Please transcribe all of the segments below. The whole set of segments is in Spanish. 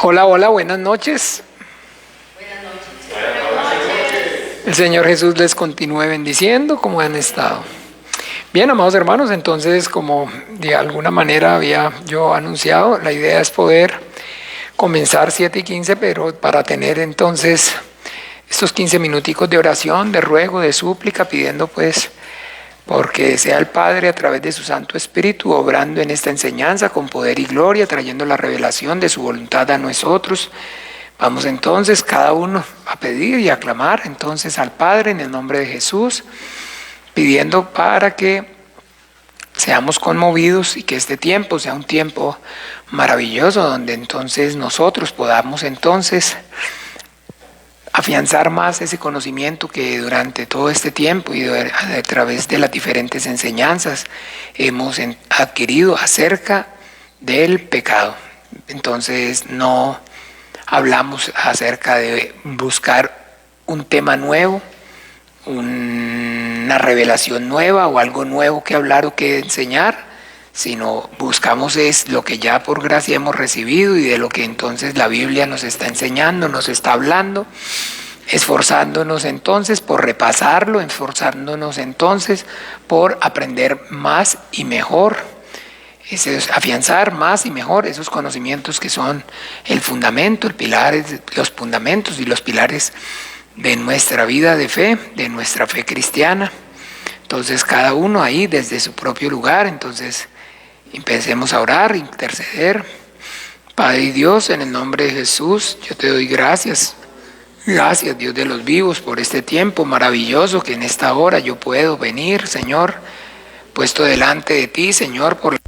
Hola, hola, buenas noches. El Señor Jesús les continúe bendiciendo como han estado. Bien, amados hermanos, entonces como de alguna manera había yo anunciado, la idea es poder comenzar 7:15, pero para tener entonces estos 15 minuticos de oración, de ruego, de súplica, pidiendo pues porque sea el Padre a través de su Santo Espíritu obrando en esta enseñanza con poder y gloria, trayendo la revelación de su voluntad a nosotros. Vamos entonces cada uno a pedir y a clamar entonces al Padre en el nombre de Jesús, pidiendo para que seamos conmovidos y que este tiempo sea un tiempo maravilloso donde entonces nosotros podamos entonces afianzar más ese conocimiento que durante todo este tiempo y a través de las diferentes enseñanzas hemos adquirido acerca del pecado. Entonces no hablamos acerca de buscar un tema nuevo, una revelación nueva o algo nuevo que hablar o que enseñar, sino buscamos es lo que ya por gracia hemos recibido y de lo que entonces la Biblia nos está enseñando, nos está hablando, esforzándonos entonces por repasarlo, esforzándonos entonces por aprender más y mejor, es afianzar más y mejor esos conocimientos que son el fundamento, el pilar, los fundamentos y los pilares de nuestra vida de fe, de nuestra fe cristiana. Entonces cada uno ahí desde su propio lugar, entonces empecemos a orar, interceder. Padre y Dios, en el nombre de Jesús, yo te doy gracias. Gracias, Dios de los vivos, por este tiempo maravilloso que en esta hora yo puedo venir, Señor, puesto delante de ti, Señor, por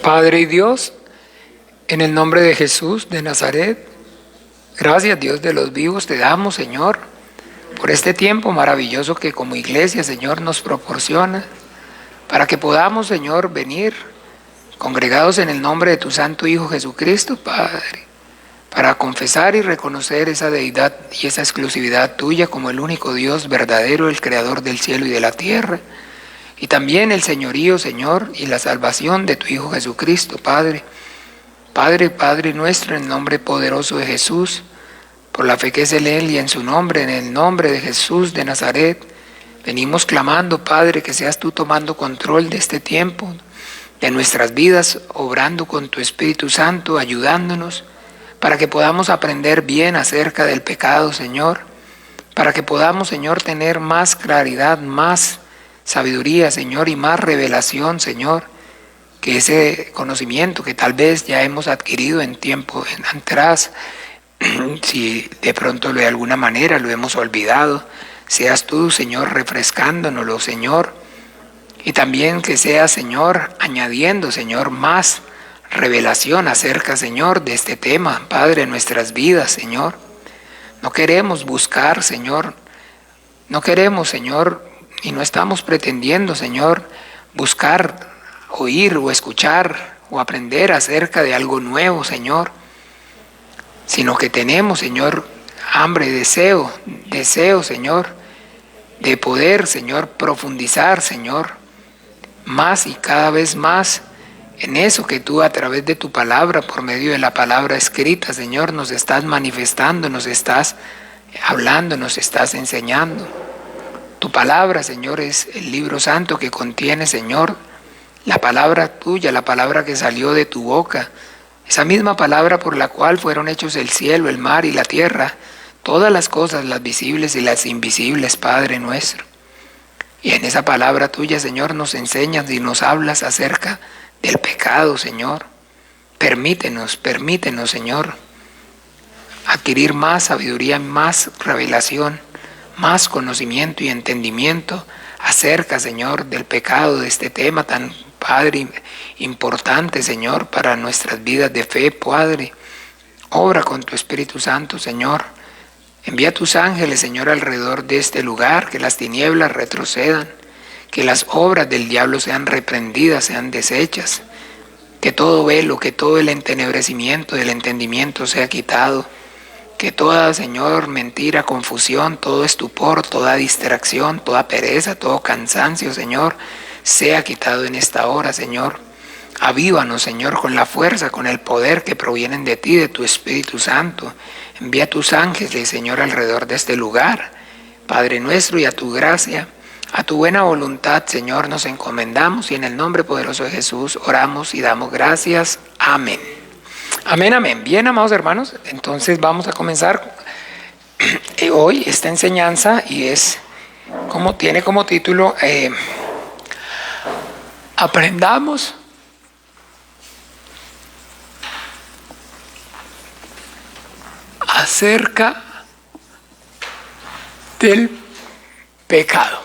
Padre y Dios, en el nombre de Jesús de Nazaret, gracias Dios de los vivos te damos, Señor, por este tiempo maravilloso que como iglesia, Señor, nos proporciona, para que podamos, Señor, venir congregados en el nombre de tu Santo Hijo Jesucristo, Padre, para confesar y reconocer esa deidad y esa exclusividad tuya como el único Dios verdadero, el Creador del cielo y de la tierra, y también el señorío, Señor, y la salvación de tu Hijo Jesucristo, Padre. Padre nuestro, en el nombre poderoso de Jesús, por la fe que es en Él y en su nombre, en el nombre de Jesús de Nazaret, venimos clamando, Padre, que seas tú tomando control de este tiempo, de nuestras vidas, obrando con tu Espíritu Santo, ayudándonos, para que podamos aprender bien acerca del pecado, Señor, para que podamos, Señor, tener más claridad, más sabiduría, Señor, y más revelación, Señor, que ese conocimiento que tal vez ya hemos adquirido en tiempo atrás, si de pronto de alguna manera lo hemos olvidado, seas tú, Señor, refrescándonoslo, Señor, y también que seas, Señor, añadiendo, Señor, más revelación acerca, Señor, de este tema, Padre, en nuestras vidas, Señor. No queremos buscar, Señor, no queremos, Señor, y no estamos pretendiendo, Señor, buscar, oír o escuchar o aprender acerca de algo nuevo, Señor, sino que tenemos, Señor, hambre, deseo, Señor, de poder, Señor, profundizar, Señor, más y cada vez más en eso que tú a través de tu palabra, por medio de la palabra escrita, Señor, nos estás manifestando, nos estás hablando, nos estás enseñando. Tu palabra, Señor, es el libro santo que contiene, Señor, la palabra tuya, la palabra que salió de tu boca, esa misma palabra por la cual fueron hechos el cielo, el mar y la tierra, todas las cosas, las visibles y las invisibles, Padre nuestro. Y en esa palabra tuya, Señor, nos enseñas y nos hablas acerca del pecado, Señor. Permítenos, Señor, adquirir más sabiduría, más revelación, más conocimiento y entendimiento acerca, Señor, del pecado, de este tema tan, Padre, importante, Señor, para nuestras vidas de fe, Padre. Obra con tu Espíritu Santo, Señor. Envía tus ángeles, Señor, alrededor de este lugar, que las tinieblas retrocedan, que las obras del diablo sean reprendidas, sean deshechas, que todo velo, que todo el entenebrecimiento del entendimiento sea quitado, que toda, Señor, mentira, confusión, todo estupor, toda distracción, toda pereza, todo cansancio, Señor, sea quitado en esta hora, Señor. Avívanos, Señor, con la fuerza, con el poder que provienen de ti, de tu Espíritu Santo. Envía tus ángeles, Señor, alrededor de este lugar, Padre nuestro, y a tu gracia, a tu buena voluntad, Señor, nos encomendamos y en el nombre poderoso de Jesús oramos y damos gracias. Amén. Amén, amén. Bien, amados hermanos, entonces vamos a comenzar hoy esta enseñanza y tiene como título Aprendamos acerca del pecado.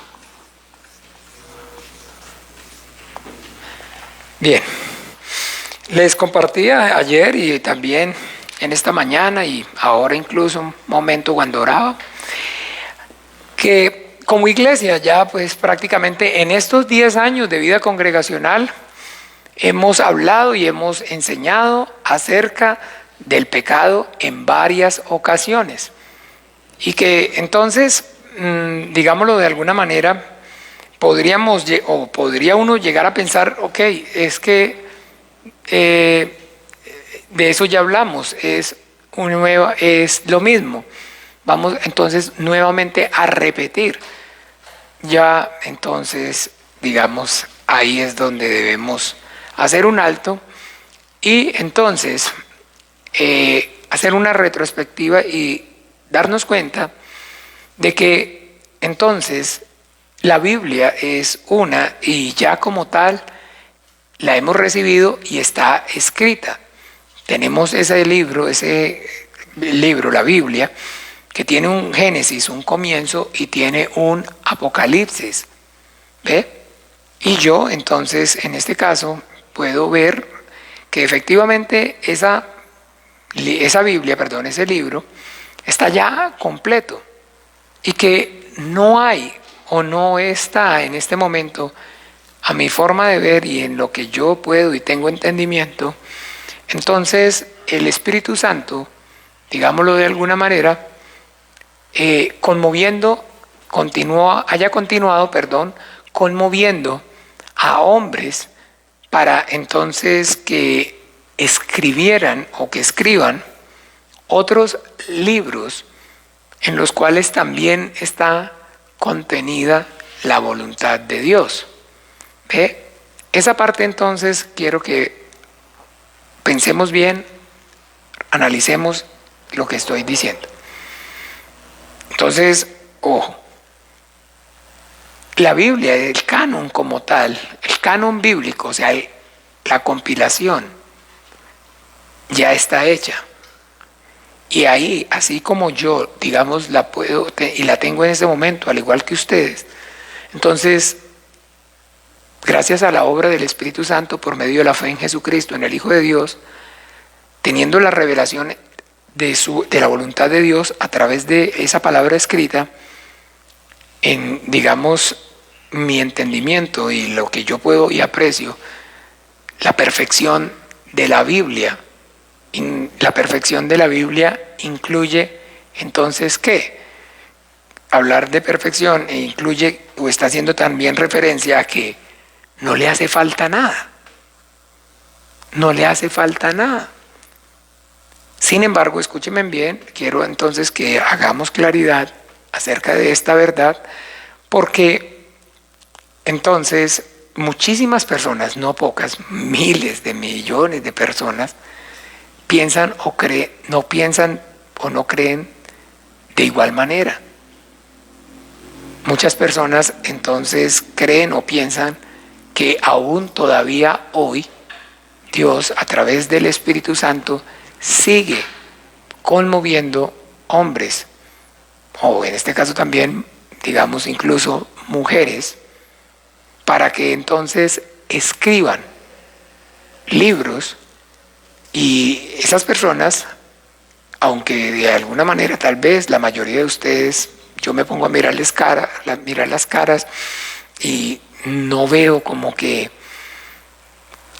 Bien, les compartía ayer y también en esta mañana y ahora incluso un momento cuando oraba, que como iglesia ya pues prácticamente en estos 10 años de vida congregacional hemos hablado y hemos enseñado acerca del pecado en varias ocasiones. Y que entonces, digámoslo de alguna manera, podría uno llegar a pensar, ok, es que de eso ya hablamos, es lo mismo. Vamos entonces nuevamente a repetir. Ya entonces, digamos, ahí es donde debemos hacer un alto y entonces hacer una retrospectiva y darnos cuenta de que entonces la Biblia es una y ya como tal la hemos recibido y está escrita. Tenemos ese libro, la Biblia, que tiene un Génesis, un comienzo y tiene un Apocalipsis. ¿Ve? Y yo entonces en este caso puedo ver que efectivamente esa Biblia, perdón, ese libro, está ya completo y que no hay o no está en este momento, a mi forma de ver y en lo que yo puedo y tengo entendimiento, entonces el Espíritu Santo, digámoslo de alguna manera, haya continuado, conmoviendo a hombres para entonces que escribieran o que escriban otros libros en los cuales también está contenida la voluntad de Dios. ¿Ve? Esa parte entonces quiero que pensemos bien, analicemos lo que estoy diciendo. Entonces, ojo, la Biblia, el canon como tal, el canon bíblico, o sea, la compilación, ya está hecha. Y ahí, así como yo, digamos, la puedo y la tengo en este momento, al igual que ustedes, entonces, gracias a la obra del Espíritu Santo por medio de la fe en Jesucristo, en el Hijo de Dios, teniendo la revelación de la voluntad de Dios a través de esa palabra escrita, en, digamos, mi entendimiento y lo que yo puedo y aprecio, la perfección de la Biblia. La perfección de la Biblia incluye, entonces, ¿qué? Hablar de perfección incluye o está haciendo también referencia a que no le hace falta nada. No le hace falta nada. Sin embargo, escúchenme bien, quiero entonces que hagamos claridad acerca de esta verdad, porque entonces muchísimas personas, no pocas, miles de millones de personas, no piensan o no creen de igual manera. Muchas personas entonces creen o piensan que aún todavía hoy Dios a través del Espíritu Santo sigue conmoviendo hombres, o en este caso también, digamos, incluso mujeres, para que entonces escriban libros. Y esas personas, aunque de alguna manera tal vez la mayoría de ustedes, yo me pongo a mirar las caras y no veo como que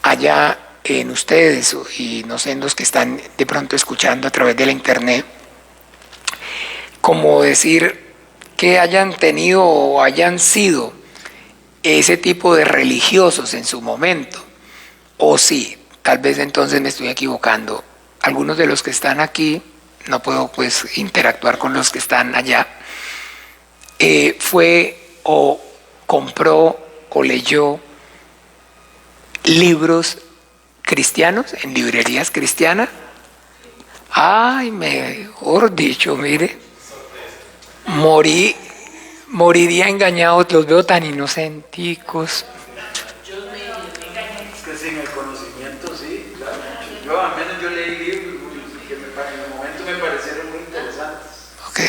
haya en ustedes y no sé en los que están de pronto escuchando a través de la internet, como decir que hayan tenido o hayan sido ese tipo de religiosos en su momento, o sí, tal vez entonces me estoy equivocando. Algunos de los que están aquí, no puedo pues interactuar con los que están allá, fue o compró o leyó libros cristianos en librerías cristianas. Ay, mejor dicho, mire, moriría engañado, los veo tan inocenticos. Es que sin el conocimiento, sí, claro. Yo al menos yo leí libros que en el momento me parecieron muy interesantes. Ok.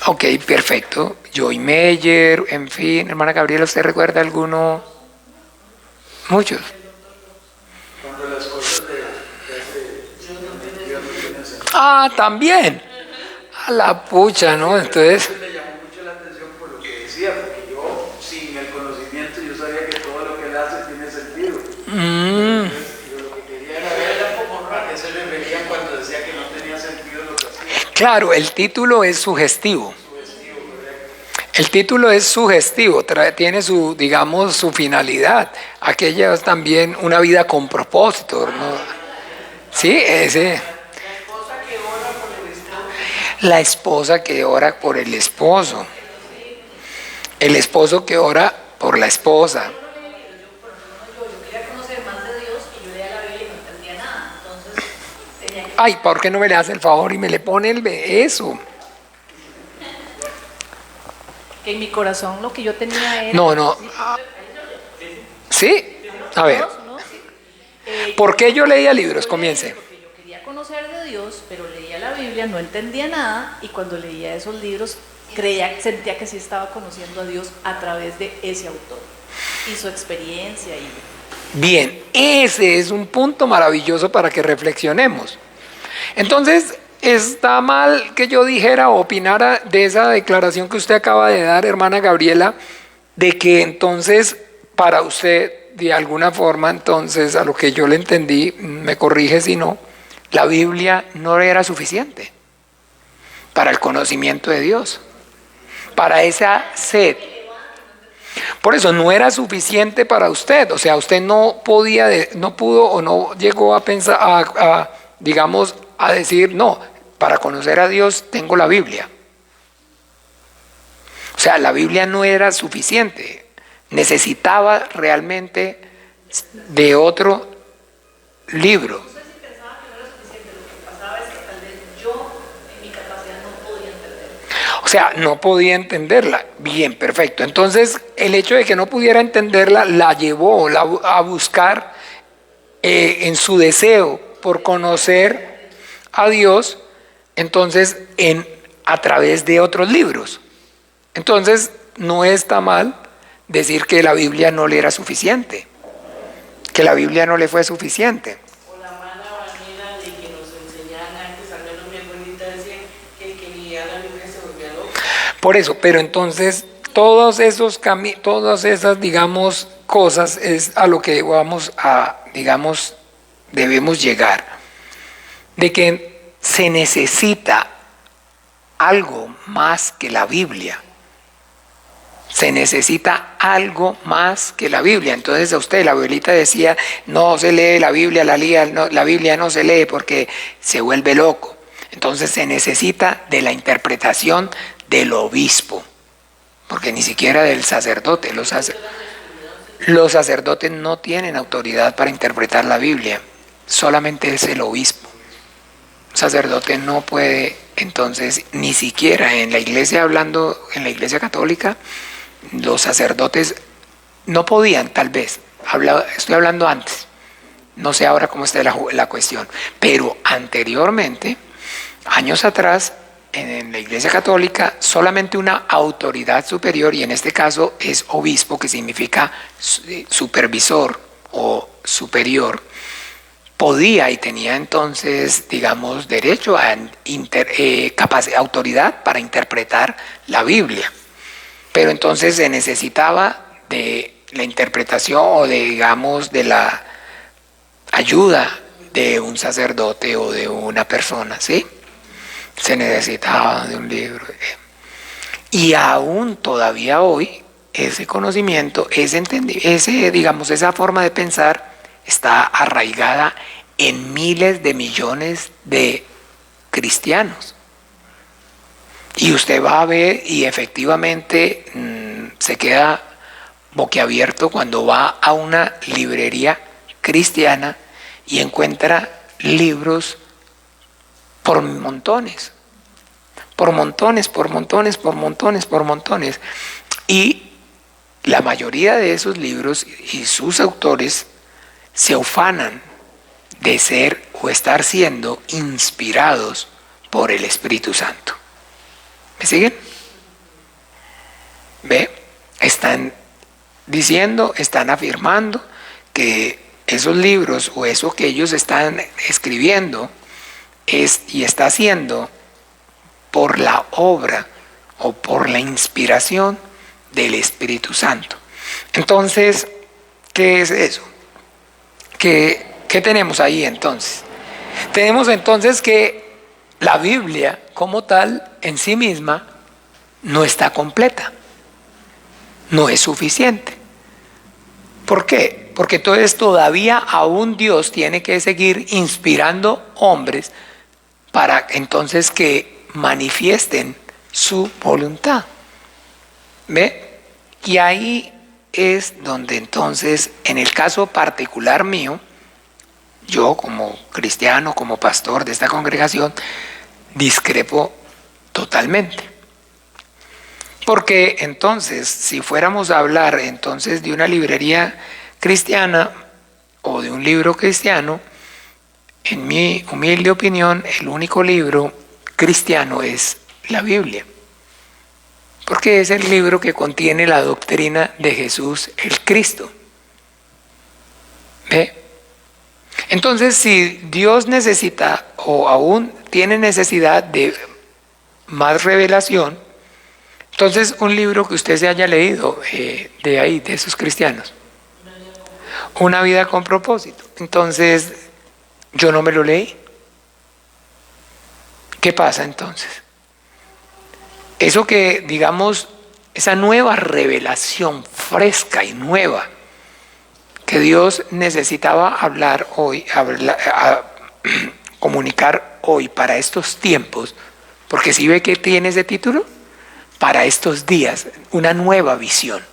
Ok, perfecto. Joy Meyer, en fin, hermana Gabriela, ¿usted recuerda alguno? Muchos. Cuando las cosas de Dios no tienen sentido. Ah, también. A la pucha, ¿no? Entonces, Me llamó mucho la atención por lo que decía, porque yo, sin el conocimiento, yo sabía que todo lo que él hace tiene sentido. Yo lo que quería era como raro, que se le veía cuando decía que no tenía sentido lo que hacía. claro, el título es sugestivo. El título es sugestivo, tiene su, digamos, su finalidad. Aquella es también una vida con propósito, ¿no? Sí, ese. La esposa que ora por el esposo. El esposo que ora por la esposa. Yo quería conocer más de Dios y yo leía la Biblia y no entendía nada. Entonces tenía que... Ay, ¿por qué no me le hace el favor y me le pone eso? Que en mi corazón lo que yo tenía era... No. ¿Sí? A ver, ¿no? ¿por qué yo leía libros? Comience. Porque yo quería conocer de Dios, pero leía la Biblia, no entendía nada y cuando leía esos libros sentía que sí estaba conociendo a Dios a través de ese autor. Y su experiencia. Bien, ese es un punto maravilloso para que reflexionemos. Entonces, está mal que yo dijera o opinara de esa declaración que usted acaba de dar, hermana Gabriela, de que entonces para usted, de alguna forma, entonces, a lo que yo le entendí, me corrige si no, la Biblia no era suficiente para el conocimiento de Dios, para esa sed. Por eso no era suficiente para usted, o sea, usted no podía, no pudo o no llegó a pensar, digamos, a decir, no, para conocer a Dios tengo la Biblia. O sea, la Biblia no era suficiente, necesitaba realmente de otro libro. No sé si pensaba que no era suficiente, lo que pasaba es que tal vez yo, en mi capacidad, no podía entender. O sea, no podía entenderla. Bien, perfecto. Entonces, el hecho de que no pudiera entenderla la llevó a buscar en su deseo por conocer a Dios, entonces, a través de otros libros. Entonces, no está mal decir que la Biblia no le era suficiente, que la Biblia no le fue suficiente. O la mala manera de que nos enseñaban antes, al menos mi abuelita decía que el que leía la Biblia se volvía loco. Por eso, pero entonces todas esas, digamos, cosas es a lo que vamos a, digamos, debemos llegar, de que se necesita algo más que la Biblia. Se necesita algo más que la Biblia. Entonces a usted, la abuelita decía, no se lee la Biblia, la Biblia no se lee porque se vuelve loco. Entonces se necesita de la interpretación del obispo, porque ni siquiera del sacerdote. Los sacerdotes no tienen autoridad para interpretar la Biblia, solamente es el obispo. Un sacerdote no puede, entonces, ni siquiera en la iglesia, hablando en la iglesia católica, los sacerdotes no podían, tal vez, estoy hablando antes, no sé ahora cómo está la cuestión, pero anteriormente, años atrás, en la iglesia católica, solamente una autoridad superior, y en este caso es obispo, que significa supervisor o superior, podía y tenía entonces, digamos, derecho a autoridad para interpretar la Biblia. Pero entonces se necesitaba de la interpretación o digamos, de la ayuda de un sacerdote o de una persona, ¿sí? Se necesitaba de un libro. Y aún todavía hoy, ese conocimiento, digamos, esa forma de pensar está arraigada en miles de millones de cristianos. Y usted va a ver y efectivamente se queda boquiabierto cuando va a una librería cristiana y encuentra libros por montones, por montones, por montones, por montones, por montones. Y la mayoría de esos libros y sus autores se ufanan de ser o estar siendo inspirados por el Espíritu Santo. ¿Me siguen? ¿Ve? Están diciendo, están afirmando que esos libros o eso que ellos están escribiendo es y está haciendo por la obra o por la inspiración del Espíritu Santo. Entonces, ¿qué es eso? ¿Qué tenemos ahí entonces? Tenemos entonces que la Biblia como tal en sí misma no está completa, no es suficiente. ¿Por qué? Porque entonces todavía aún Dios tiene que seguir inspirando hombres para entonces que manifiesten su voluntad. ¿Ve? Y ahí es donde entonces, en el caso particular mío, yo como cristiano, como pastor de esta congregación, discrepo totalmente. Porque entonces, si fuéramos a hablar entonces de una librería cristiana o de un libro cristiano, en mi humilde opinión, el único libro cristiano es la Biblia. porque es el libro que contiene la doctrina de Jesús el Cristo. ¿Ve? Entonces, si Dios necesita o aún tiene necesidad de más revelación, entonces un libro que usted se haya leído de ahí, de esos cristianos, Una vida con propósito. Entonces, yo no me lo leí. ¿Qué pasa entonces? Eso que, digamos, esa nueva revelación fresca y nueva que Dios necesitaba hablar hoy, comunicar hoy para estos tiempos, porque si ve que tiene ese título, para estos días, una nueva visión.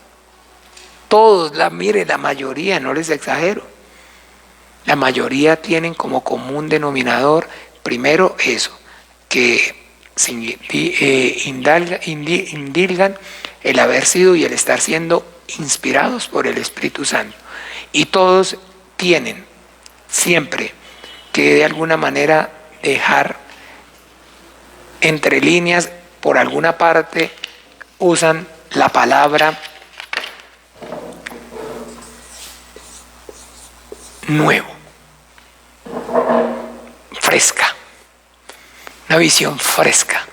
Todos, mire, la mayoría, no les exagero, la mayoría tienen como común denominador, primero eso, que se indilgan el haber sido y el estar siendo inspirados por el Espíritu Santo. Y todos tienen siempre que de alguna manera dejar entre líneas, por alguna parte usan la palabra nuevo, fresca, una visión fresca,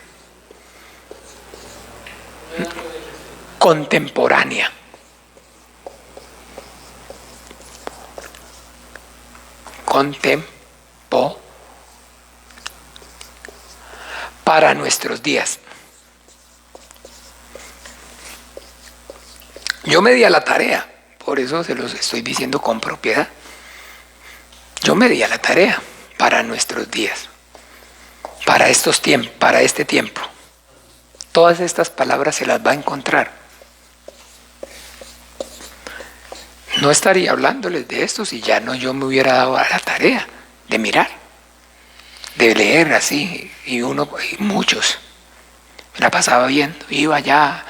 contemporánea. Para nuestros días. Yo me di a la tarea, por eso se los estoy diciendo con propiedad. Yo me di a la tarea para nuestros días, para estos tiempos, para este tiempo. Todas estas palabras se las va a encontrar. No estaría hablándoles de esto si ya no yo me hubiera dado a la tarea de mirar, de leer así, y muchos. La pasaba viendo, iba ya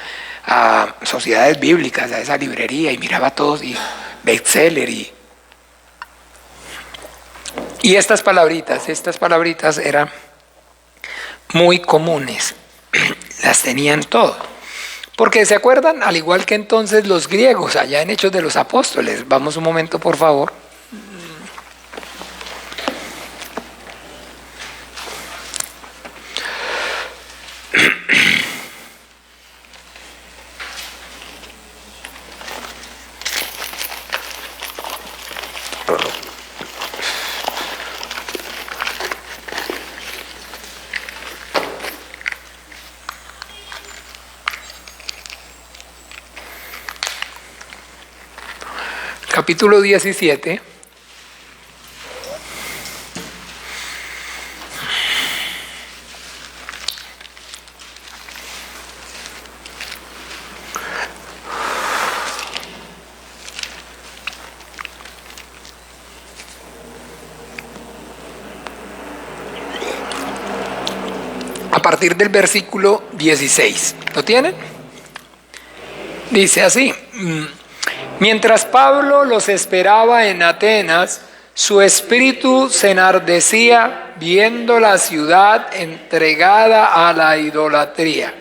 a sociedades bíblicas, a esa librería, y miraba a todos, y bestseller, y estas palabritas eran muy comunes, las tenían todos. Porque se acuerdan, al igual que entonces los griegos, allá en Hechos de los Apóstoles. Vamos un momento, por favor. Capítulo 17. A partir del versículo 16. ¿Lo tienen? Dice así: mientras Pablo los esperaba en Atenas, su espíritu se enardecía viendo la ciudad entregada a la idolatría.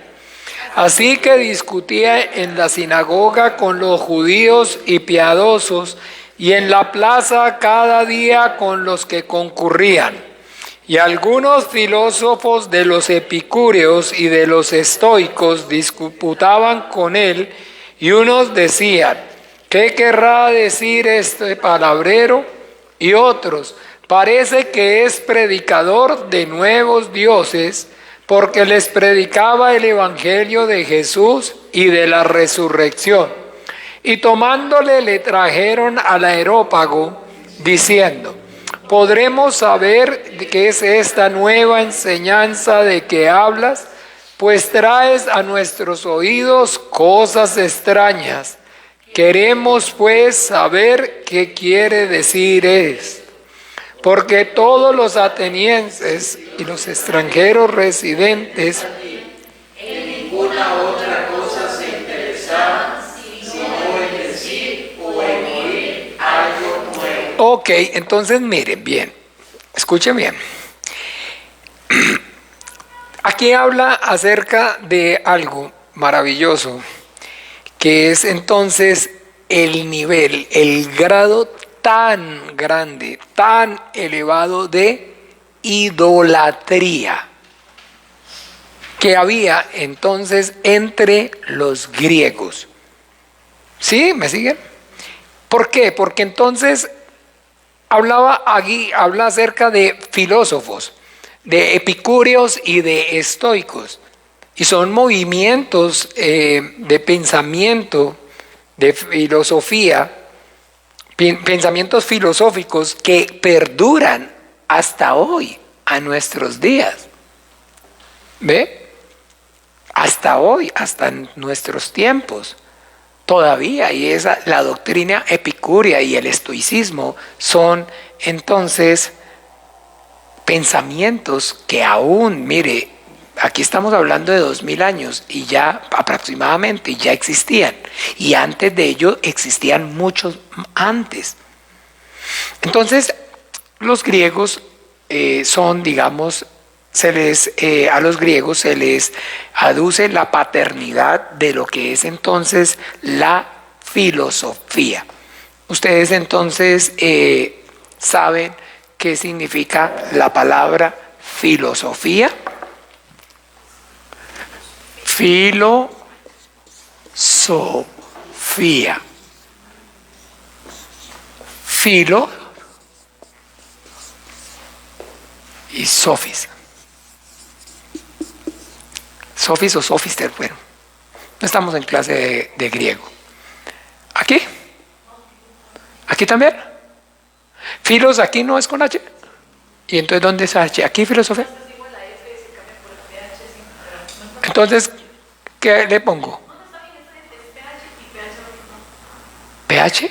Así que discutía en la sinagoga con los judíos y piadosos, y en la plaza cada día con los que concurrían. Y algunos filósofos de los epicúreos y de los estoicos disputaban con él, y unos decían: ¿qué querrá decir este palabrero? Y otros: parece que es predicador de nuevos dioses, porque les predicaba el evangelio de Jesús y de la resurrección. Y tomándole le trajeron al Areópago, diciendo: ¿podremos saber qué es esta nueva enseñanza de que hablas? Pues traes a nuestros oídos cosas extrañas. Queremos pues saber qué quiere decir esto, porque todos los atenienses y los extranjeros residentes En ninguna otra cosa se interesaban, sino en decir o en oír algo nuevo. Ok, entonces miren bien, escuchen bien. Aquí habla acerca de algo maravilloso, que es entonces el nivel, el grado tan grande, tan elevado de idolatría que había entonces entre los griegos. ¿Sí? ¿Me siguen? ¿Por qué? Porque entonces habla acerca de filósofos, de epicúreos y de estoicos. Y son movimientos de pensamiento, de filosofía, pensamientos filosóficos que perduran hasta hoy, a nuestros días. ¿Ve? Hasta hoy, hasta nuestros tiempos. Todavía, y la doctrina epicúrea y el estoicismo son entonces pensamientos que aún, mire, aquí estamos hablando de 2000 años y ya aproximadamente ya existían, y antes de ello existían muchos antes. Entonces los griegos son, digamos, a los griegos se les aduce la paternidad de lo que es entonces la filosofía. Ustedes entonces saben qué significa la palabra filosofía. Filosofía. Filo y sofis. Sofis o sofister, bueno. No estamos en clase de griego. ¿Aquí? ¿Aquí también? Filos aquí no es con H. ¿Y entonces dónde es H? ¿Aquí filosofía? Entonces, ¿qué le pongo? ¿PH?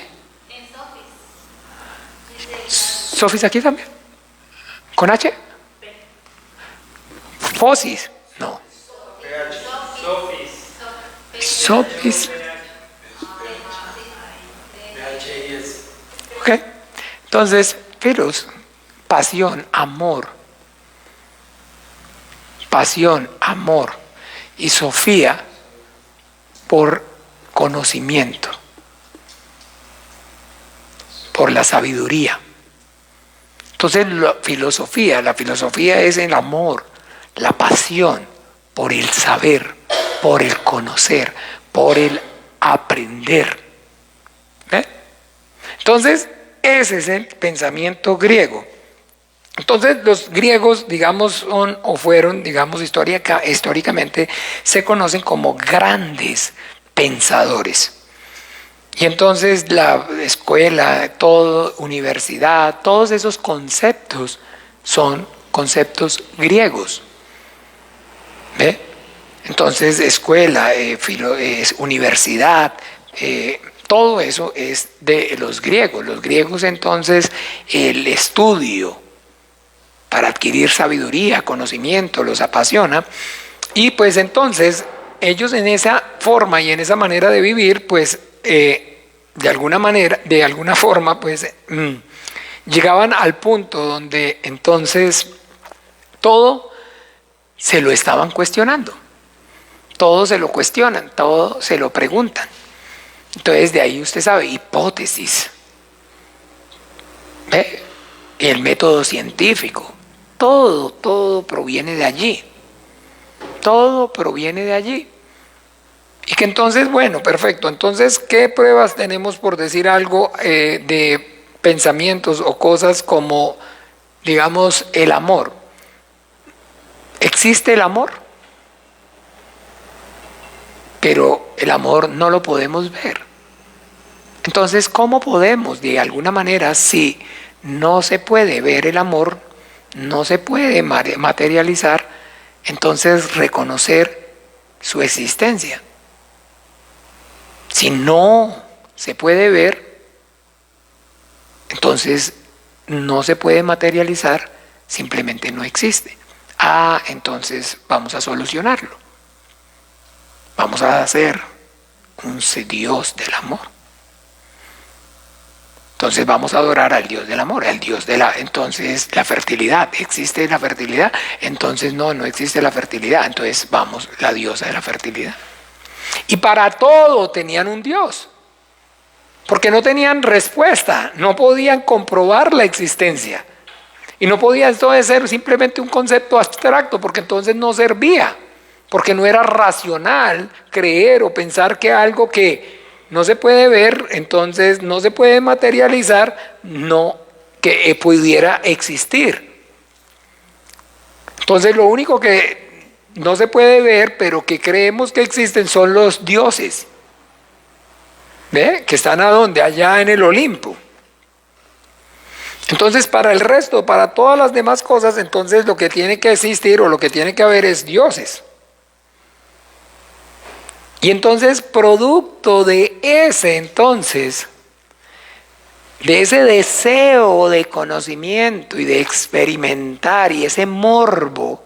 ¿Sofis aquí también? ¿Con H? Fosis, no. Sofis. Ok. Entonces, filos, pasión, amor. Pasión, amor. Y sofía, por conocimiento. Por la sabiduría. Entonces, la filosofía es el amor, la pasión por el saber, por el conocer, por el aprender. ¿Ve? Entonces, ese es el pensamiento griego. Entonces, los griegos, digamos, son o fueron, digamos, históricamente se conocen como grandes pensadores. Y entonces la escuela, todo, universidad, todos esos conceptos son conceptos griegos. ¿Ve? Entonces, escuela, universidad, todo eso es de los griegos. Los griegos, entonces, el estudio para adquirir sabiduría, conocimiento, los apasiona. Y pues entonces, ellos en esa forma y en esa manera de vivir, pues de alguna forma, pues llegaban al punto donde entonces todo se lo estaban cuestionando, todo se lo cuestionan, todo se lo preguntan. Entonces de ahí usted sabe, hipótesis, ¿ve? Y el método científico, todo proviene de allí, todo proviene de allí. Y que entonces, bueno, perfecto, entonces, ¿qué pruebas tenemos, por decir algo, de pensamientos o cosas como, digamos, el amor? ¿Existe el amor? Pero el amor no lo podemos ver. Entonces, ¿cómo podemos, de alguna manera, si no se puede ver el amor, no se puede materializar, entonces reconocer su existencia? Si no se puede ver, entonces no se puede materializar, simplemente no existe. Entonces vamos a solucionarlo. Vamos a hacer un Dios del amor. Entonces vamos a adorar al Dios del amor, al Dios de entonces la fertilidad. ¿Existe la fertilidad? Entonces no existe la fertilidad. Entonces vamos, la diosa de la fertilidad. Y para todo tenían un Dios. Porque no tenían respuesta, no podían comprobar la existencia. Y no podía esto de ser simplemente un concepto abstracto, porque entonces no servía. Porque no era racional creer o pensar que algo que no se puede ver, entonces no se puede materializar, no que pudiera existir. Entonces lo único que no se puede ver, pero que creemos que existen, son los dioses. ¿Ve? Que están ¿a dónde? Allá en el Olimpo. Entonces para el resto, para todas las demás cosas, entonces lo que tiene que existir o lo que tiene que haber es dioses. Y entonces producto de ese entonces, de ese deseo de conocimiento y de experimentar y ese morbo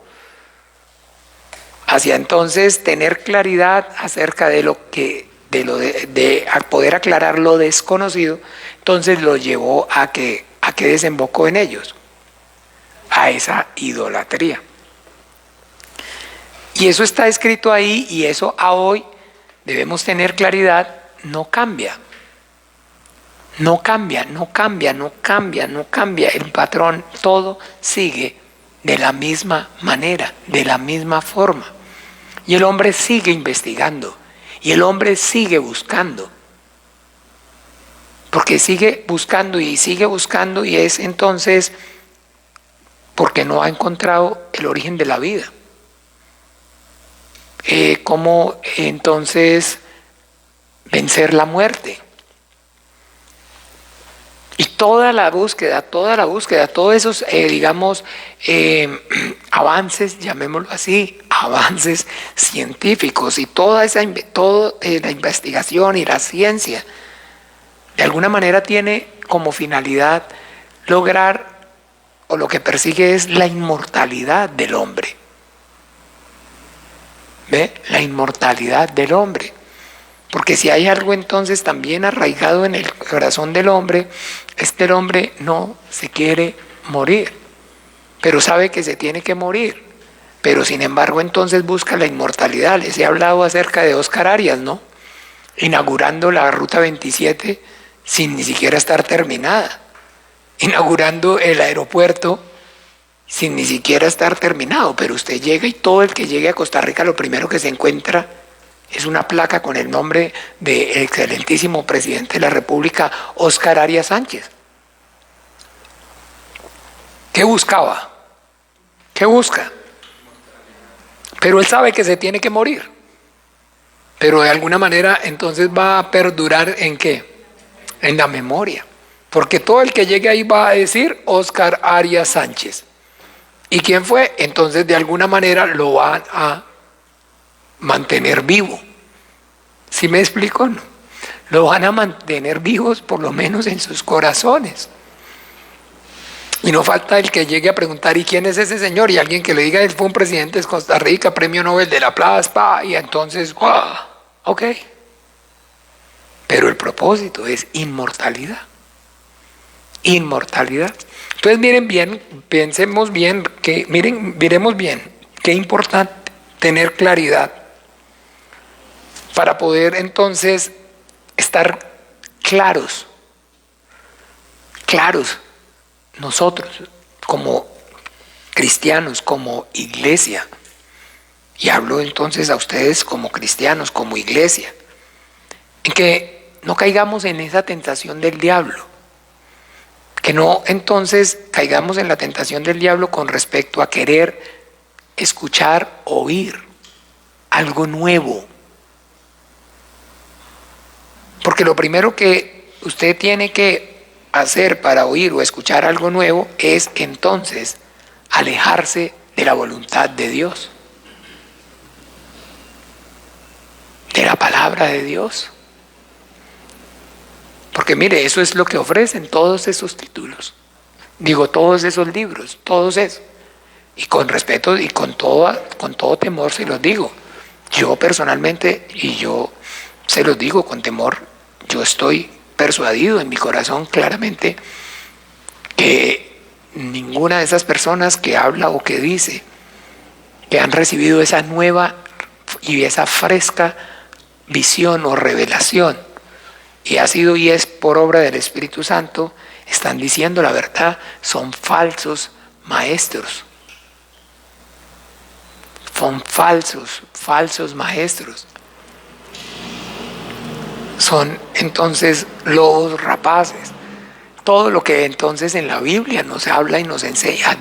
hacia entonces tener claridad acerca de lo que de poder aclarar lo desconocido, entonces lo llevó a que desembocó en ellos, a esa idolatría. Y eso está escrito ahí, y eso a hoy debemos tener claridad, no cambia. No cambia, no cambia, no cambia, no cambia. El patrón, todo sigue de la misma manera, de la misma forma. Y el hombre sigue investigando. Y el hombre sigue buscando. Porque sigue buscando y es entonces porque no ha encontrado el origen de la vida. ¿Cómo entonces vencer la muerte? Y toda la búsqueda, todos esos, avances, llamémoslo así, avances científicos y toda la investigación y la ciencia, de alguna manera tiene como finalidad lograr, o lo que persigue es la inmortalidad del hombre. ¿Ve? La inmortalidad del hombre. Porque si hay algo entonces también arraigado en el corazón del hombre, es que el hombre no se quiere morir, pero sabe que se tiene que morir, pero sin embargo entonces busca la inmortalidad. Les he hablado acerca de Óscar Arias, ¿no? Inaugurando la Ruta 27 sin ni siquiera estar terminada, inaugurando el aeropuerto sin ni siquiera estar terminado, pero usted llega y todo el que llegue a Costa Rica lo primero que se encuentra es una placa con el nombre del excelentísimo presidente de la República, Óscar Arias Sánchez. ¿Qué buscaba? ¿Qué busca? Pero él sabe que se tiene que morir. Pero de alguna manera entonces va a perdurar ¿en qué? En la memoria. Porque todo el que llegue ahí va a decir Óscar Arias Sánchez. ¿Y quién fue? Entonces de alguna manera lo van a mantener vivo. ¿Sí me explico? No. Lo van a mantener vivos por lo menos en sus corazones. Y no falta el que llegue a preguntar ¿y quién es ese señor? Y alguien que le diga él fue un presidente de Costa Rica, premio Nobel de la Paz, y entonces, ¡wow! Ok. Pero el propósito es inmortalidad. Inmortalidad. Entonces miren bien, pensemos bien, miremos bien, qué importante tener claridad para poder entonces estar claros nosotros como cristianos, como iglesia, y hablo entonces a ustedes como cristianos, como iglesia, en que no caigamos en esa tentación del diablo, que no entonces caigamos en la tentación del diablo con respecto a querer escuchar, oír algo nuevo. Porque lo primero que usted tiene que hacer para oír o escuchar algo nuevo es entonces alejarse de la voluntad de Dios, de la palabra de Dios. Porque mire, eso es lo que ofrecen todos esos títulos. Digo, todos esos libros, todos esos. Y con respeto y con todo temor se los digo. Yo personalmente, y yo se los digo con temor, yo estoy persuadido en mi corazón claramente que ninguna de esas personas que habla o que dice que han recibido esa nueva y esa fresca visión o revelación, y ha sido y es por obra del Espíritu Santo, están diciendo la verdad, son falsos maestros. Son falsos maestros. Son entonces lobos rapaces. Todo lo que entonces en la Biblia nos habla y nos enseña,